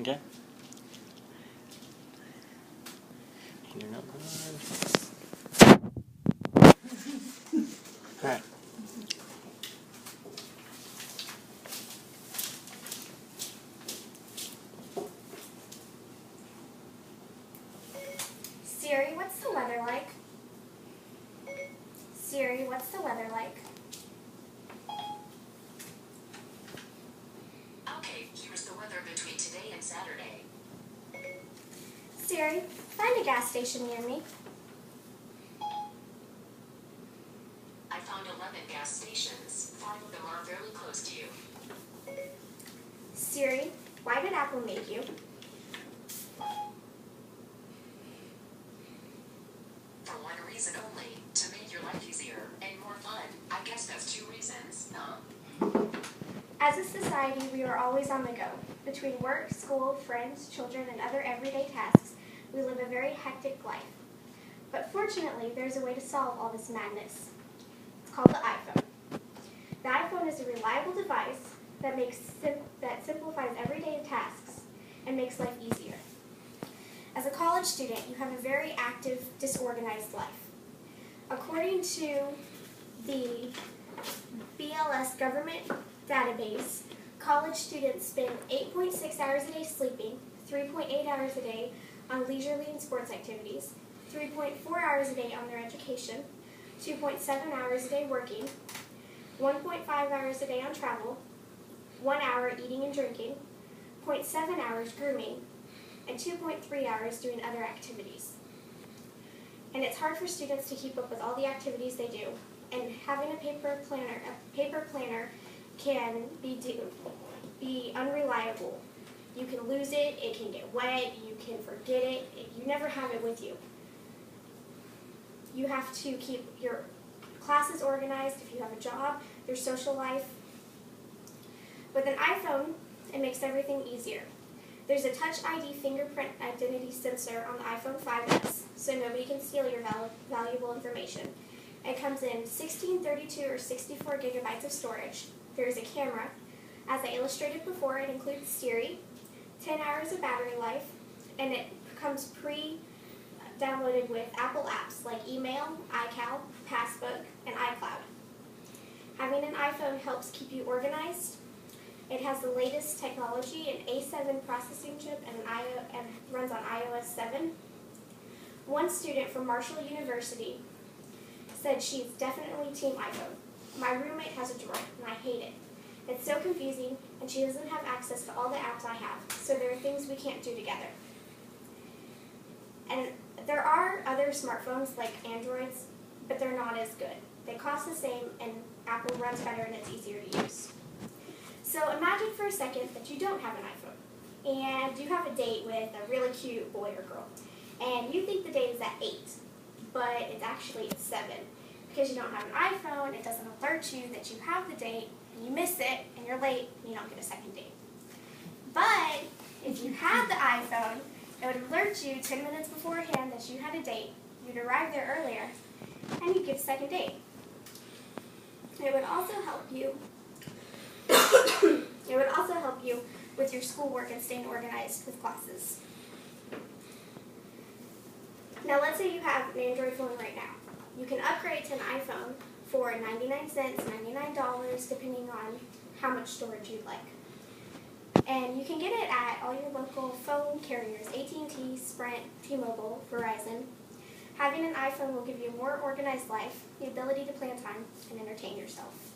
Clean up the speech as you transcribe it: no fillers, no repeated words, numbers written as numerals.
Okay? And your notebook. Alright. Siri, what's the weather like? Siri, what's the weather like? Okay, here's the weather between today and Saturday. Siri, find a gas station near me. I found 11 gas stations. 5 of them are fairly close to you. Siri, why did Apple make you? For one reason only, to make your life easier and more fun. I guess that's 2 reasons, huh? As a society, we are always on the go. Between work, school, friends, children, and other everyday tasks, we live a very hectic life. But fortunately, there's a way to solve all this madness. It's called the iPhone. The iPhone is a reliable device that simplifies everyday tasks and makes life easier. As a college student, you have a very active, disorganized life. According to the BLS government database, college students spend 8.6 hours a day sleeping, 3.8 hours a day on leisurely and sports activities, 3.4 hours a day on their education, 2.7 hours a day working, 1.5 hours a day on travel, 1 hour eating and drinking, 0.7 hours grooming, and 2.3 hours doing other activities. And it's hard for students to keep up with all the activities they do, and having a paper planner can be unreliable. You can lose it, it can get wet, you can forget it, you never have it with you. You have to keep your classes organized if you have a job, your social life. With an iPhone, it makes everything easier. There's a Touch ID fingerprint identity sensor on the iPhone 5S, so nobody can steal your valuable information. It comes in 16, 32, or 64 gigabytes of storage. There is a camera. As I illustrated before, it includes Siri, 10 hours of battery life, and it comes pre-downloaded with Apple apps like Email, iCal, Passbook, and iCloud. Having an iPhone helps keep you organized. It has the latest technology, an A7 processing chip, and runs on iOS 7. One student from Marshall University said she's definitely team iPhone. My roommate has a Droid, and I hate it. It's so confusing, and she doesn't have access to all the apps I have, so there are things we can't do together. And there are other smartphones like Androids, but they're not as good. They cost the same, and Apple runs better, and it's easier to use. So imagine for a second that you don't have an iPhone, and you have a date with a really cute boy or girl, and you think the date is at 8, but it's actually at 7. Because you don't have an iPhone, it doesn't alert you that you have the date, and you miss it, and you're late, and you don't get a second date. But if you had the iPhone, it would alert you 10 minutes beforehand that you had a date, you'd arrive there earlier, and you'd get a second date. It would also help you with your schoolwork and staying organized with classes. Now let's say you have an Android phone right now. You can upgrade to an iPhone for 99 cents, $99, depending on how much storage you'd like. And you can get it at all your local phone carriers, AT&T, Sprint, T-Mobile, Verizon. Having an iPhone will give you a more organized life, the ability to plan time, and entertain yourself.